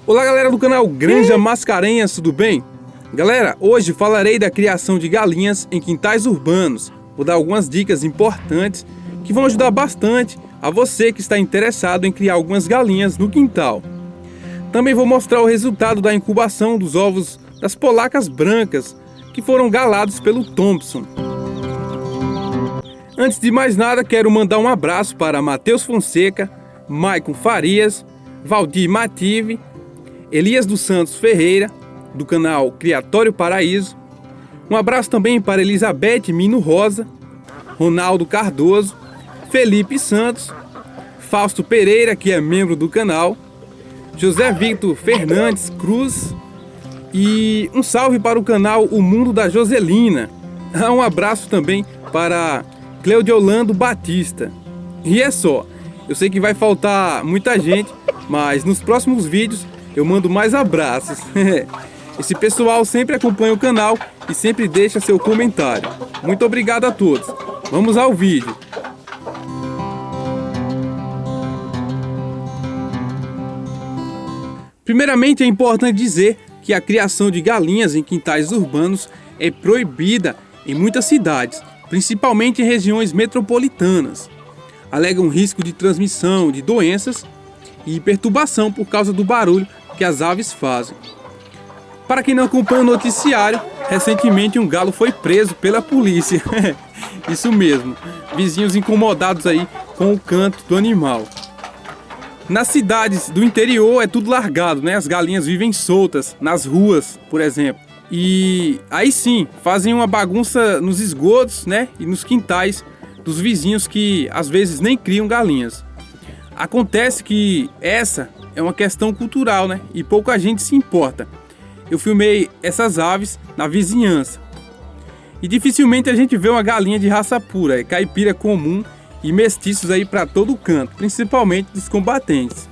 Olá galera do canal Granja Mascarenhas, tudo bem? Galera, hoje falarei da criação de galinhas em quintais urbanos. Vou dar algumas dicas importantes que vão ajudar bastante a você que está interessado em criar algumas galinhas no quintal. Também vou mostrar o resultado da incubação dos ovos das polacas brancas que foram galados pelo Thompson. Antes de mais nada, quero mandar um abraço para Matheus Fonseca, Maicon Farias, Valdir Mative, Elias dos Santos Ferreira, do canal Criatório Paraíso. Um abraço também para Elizabeth Mino Rosa, Ronaldo Cardoso, Felipe Santos, Fausto Pereira, que é membro do canal, José Victor Fernandes Cruz e um salve para o canal O Mundo da Joselina. Um abraço também para Cleodiolando Batista. E é só, eu sei que vai faltar muita gente, mas nos próximos vídeos eu mando mais abraços. Esse pessoal sempre acompanha o canal e sempre deixa seu comentário. Muito obrigado a todos. Vamos ao vídeo. Primeiramente, é importante dizer que a criação de galinhas em quintais urbanos é proibida em muitas cidades, principalmente em regiões metropolitanas. Alegam risco de transmissão de doenças e perturbação por causa do barulho que as aves fazem. Para quem não acompanha o noticiário, recentemente um galo foi preso pela polícia. Isso mesmo, vizinhos incomodados aí com o canto do animal. Nas cidades do interior é tudo largado, né? As galinhas vivem soltas nas ruas, por exemplo. E aí sim, fazem uma bagunça nos esgotos, né? E nos quintais dos vizinhos que às vezes nem criam galinhas. Acontece que essa é uma questão cultural, né? E pouca gente se importa. Eu filmei essas aves na vizinhança. E dificilmente a gente vê uma galinha de raça pura, é caipira comum e mestiços aí para todo canto, principalmente dos combatentes.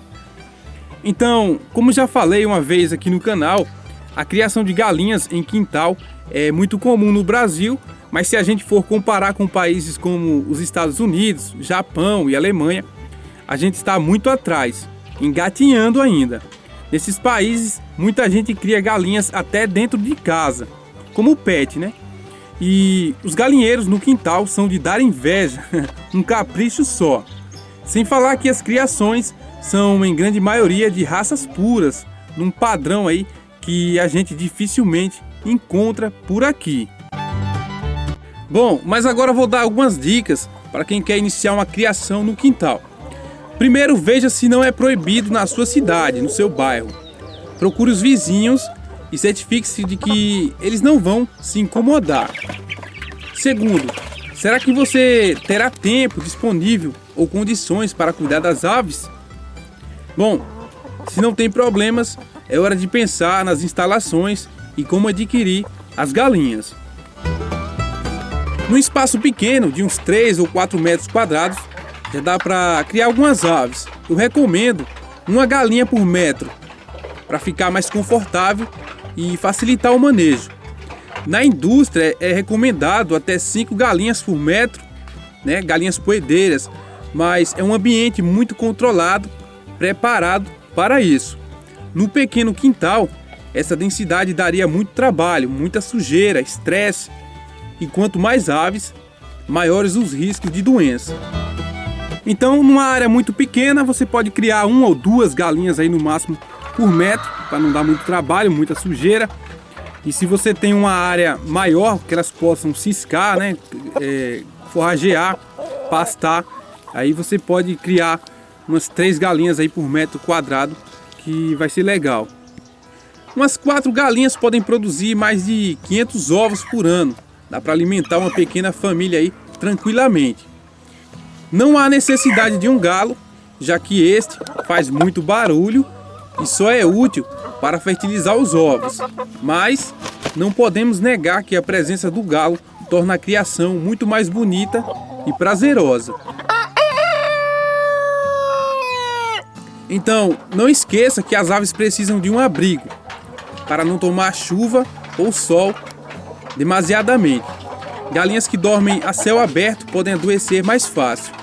Então, como já falei uma vez aqui no canal, a criação de galinhas em quintal é muito comum no Brasil, mas se a gente for comparar com países como os Estados Unidos, Japão e Alemanha, a gente está muito atrás, engatinhando ainda. Nesses países, muita gente cria galinhas até dentro de casa, como pet, né? E os galinheiros no quintal são de dar inveja, um capricho só. Sem falar que as criações são em grande maioria de raças puras, num padrão aí que a gente dificilmente encontra por aqui. Bom, mas agora eu vou dar algumas dicas para quem quer iniciar uma criação no quintal. Primeiro, veja se não é proibido na sua cidade, no seu bairro. Procure os vizinhos e certifique-se de que eles não vão se incomodar. Segundo, será que você terá tempo disponível ou condições para cuidar das aves? Bom, se não tem problemas, é hora de pensar nas instalações e como adquirir as galinhas. Num espaço pequeno, de uns 3 ou 4 metros quadrados, já dá para criar algumas aves. Eu recomendo uma galinha por metro, para ficar mais confortável e facilitar o manejo. Na indústria é recomendado até 5 galinhas por metro, né? Galinhas poedeiras, mas é um ambiente muito controlado, preparado para isso. No pequeno quintal, essa densidade daria muito trabalho, muita sujeira, estresse, e quanto mais aves, maiores os riscos de doença. Então, numa área muito pequena, você pode criar 1 ou 2 galinhas aí no máximo por metro, para não dar muito trabalho, muita sujeira. E se você tem uma área maior, que elas possam ciscar, né, forragear, pastar, aí você pode criar umas 3 galinhas aí por metro quadrado, que vai ser legal. Umas 4 galinhas podem produzir mais de 500 ovos por ano. Dá para alimentar uma pequena família aí tranquilamente. Não há necessidade de um galo, já que este faz muito barulho e só é útil para fertilizar os ovos. Mas não podemos negar que a presença do galo torna a criação muito mais bonita e prazerosa. Então, não esqueça que as aves precisam de um abrigo para não tomar chuva ou sol demasiadamente. Galinhas que dormem a céu aberto podem adoecer mais fácil.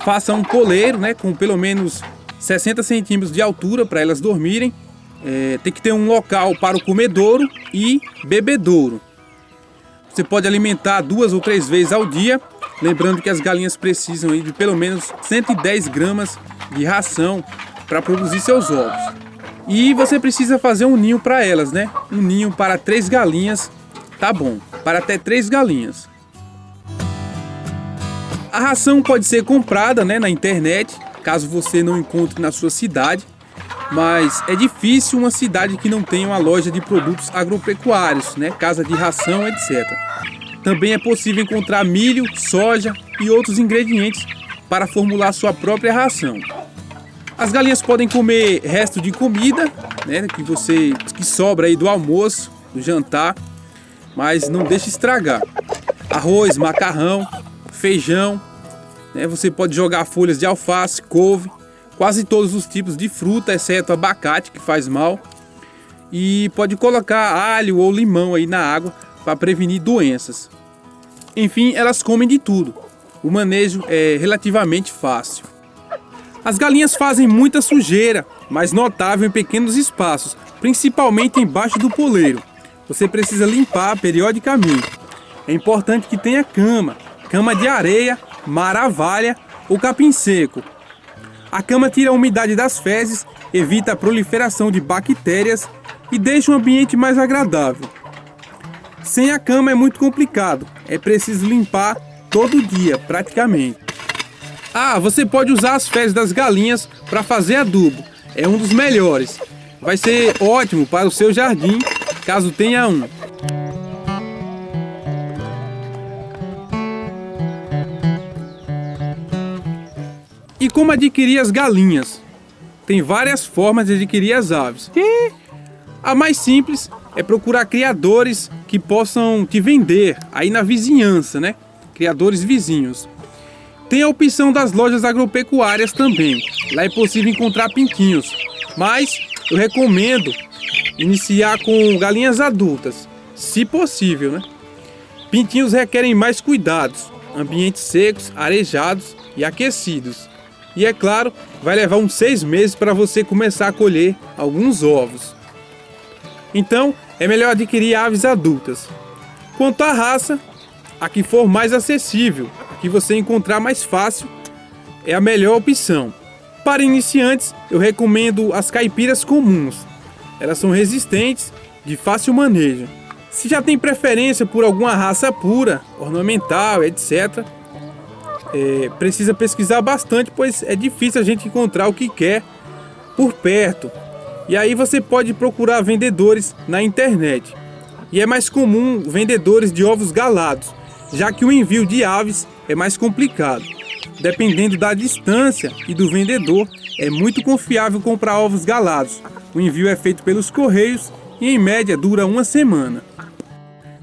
Faça um coleiro, né, com pelo menos 60 centímetros de altura para elas dormirem tem que ter um local para o comedouro e bebedouro. Você pode alimentar 2 ou 3 vezes ao dia, lembrando que as galinhas precisam aí de pelo menos 110 gramas de ração para produzir seus ovos. E você precisa fazer um ninho para elas, né? Um ninho para 3 galinhas, tá bom, para até 3 galinhas. A ração pode ser comprada, né, na internet, caso você não encontre na sua cidade. Mas é difícil uma cidade que não tenha uma loja de produtos agropecuários, né? Casa de ração, etc. Também é possível encontrar milho, soja e outros ingredientes para formular sua própria ração. As galinhas podem comer resto de comida, né? Que sobra aí do almoço, do jantar, mas não deixe estragar. Arroz, macarrão, feijão, né? Você pode jogar folhas de alface, couve, quase todos os tipos de fruta, exceto abacate, que faz mal. E pode colocar alho ou limão aí na água para prevenir doenças. Enfim, elas comem de tudo. O manejo é relativamente fácil. As galinhas fazem muita sujeira, mas notável em pequenos espaços, principalmente embaixo do poleiro. Você precisa limpar periodicamente. É importante que tenha cama de areia, maravalha ou capim seco. A cama tira a umidade das fezes, evita a proliferação de bactérias e deixa o ambiente mais agradável. Sem a cama é muito complicado, é preciso limpar todo dia, praticamente. Você pode usar as fezes das galinhas para fazer adubo, é um dos melhores. Vai ser ótimo para o seu jardim, caso tenha um. E como adquirir as galinhas? Tem várias formas de adquirir as aves. A mais simples é procurar criadores que possam te vender aí na vizinhança, né? Criadores vizinhos. Tem a opção das lojas agropecuárias também. Lá é possível encontrar pintinhos. Mas eu recomendo iniciar com galinhas adultas, se possível, né? Pintinhos requerem mais cuidados, ambientes secos, arejados e aquecidos. E é claro, vai levar uns 6 meses para você começar a colher alguns ovos. Então, é melhor adquirir aves adultas. Quanto à raça, a que for mais acessível, a que você encontrar mais fácil, é a melhor opção. Para iniciantes, eu recomendo as caipiras comuns. Elas são resistentes, de fácil manejo. Se já tem preferência por alguma raça pura, ornamental, etc., precisa pesquisar bastante, pois é difícil a gente encontrar o que quer por perto. E aí você pode procurar vendedores na internet. E é mais comum vendedores de ovos galados, já que o envio de aves é mais complicado. Dependendo da distância e do vendedor, é muito confiável comprar ovos galados. O envio é feito pelos correios e em média dura 1 semana.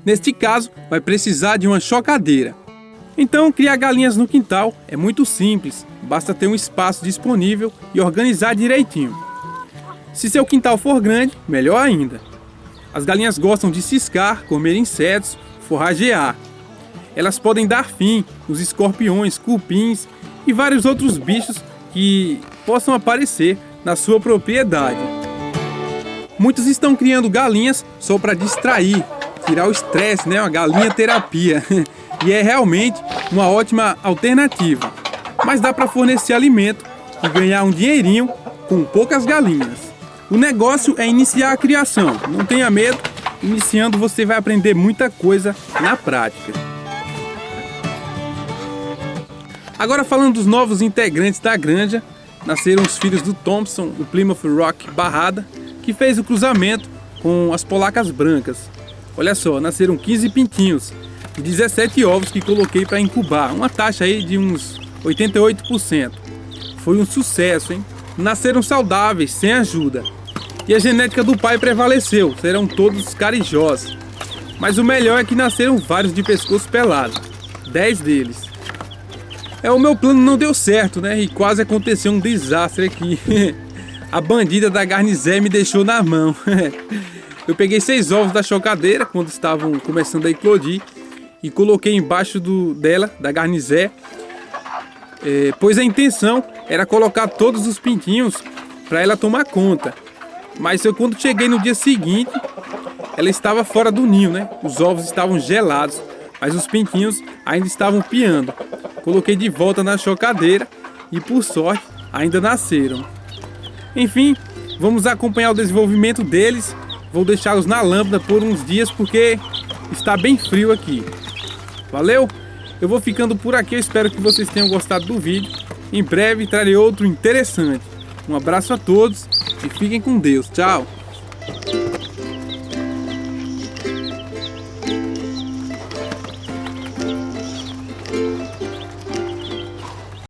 Neste caso, vai precisar de uma chocadeira. Então, criar galinhas no quintal é muito simples, basta ter um espaço disponível e organizar direitinho. Se seu quintal for grande, melhor ainda. As galinhas gostam de ciscar, comer insetos, forragear. Elas podem dar fim nos escorpiões, cupins e vários outros bichos que possam aparecer na sua propriedade. Muitos estão criando galinhas só para distrair, tirar o estresse, né? Uma galinha terapia. E é realmente uma ótima alternativa. Mas dá para fornecer alimento e ganhar um dinheirinho com poucas galinhas. O negócio é iniciar a criação. Não tenha medo, iniciando você vai aprender muita coisa na prática. Agora falando dos novos integrantes da granja, nasceram os filhos do Thompson, o Plymouth Rock Barrada, que fez o cruzamento com as polacas brancas. Olha só, nasceram 15 pintinhos e 17 ovos que coloquei para incubar, uma taxa aí de uns 88%. Foi um sucesso, hein? Nasceram saudáveis, sem ajuda. E a genética do pai prevaleceu, serão todos carijós. Mas o melhor é que nasceram vários de pescoço pelado, 10 deles. O meu plano não deu certo, né? E quase aconteceu um desastre aqui. A bandida da garnizé me deixou na mão. Eu peguei 6 ovos da chocadeira, quando estavam começando a eclodir, e coloquei embaixo da garnizé, pois a intenção era colocar todos os pintinhos para ela tomar conta. Mas eu, quando cheguei no dia seguinte, ela estava fora do ninho, né? Os ovos estavam gelados, mas os pintinhos ainda estavam piando. Coloquei de volta na chocadeira e, por sorte, ainda nasceram. Enfim, vamos acompanhar o desenvolvimento deles. Vou deixá-los na lâmpada por uns dias porque está bem frio aqui. Valeu? Eu vou ficando por aqui, eu espero que vocês tenham gostado do vídeo. Em breve trarei outro interessante. Um abraço a todos e fiquem com Deus. Tchau!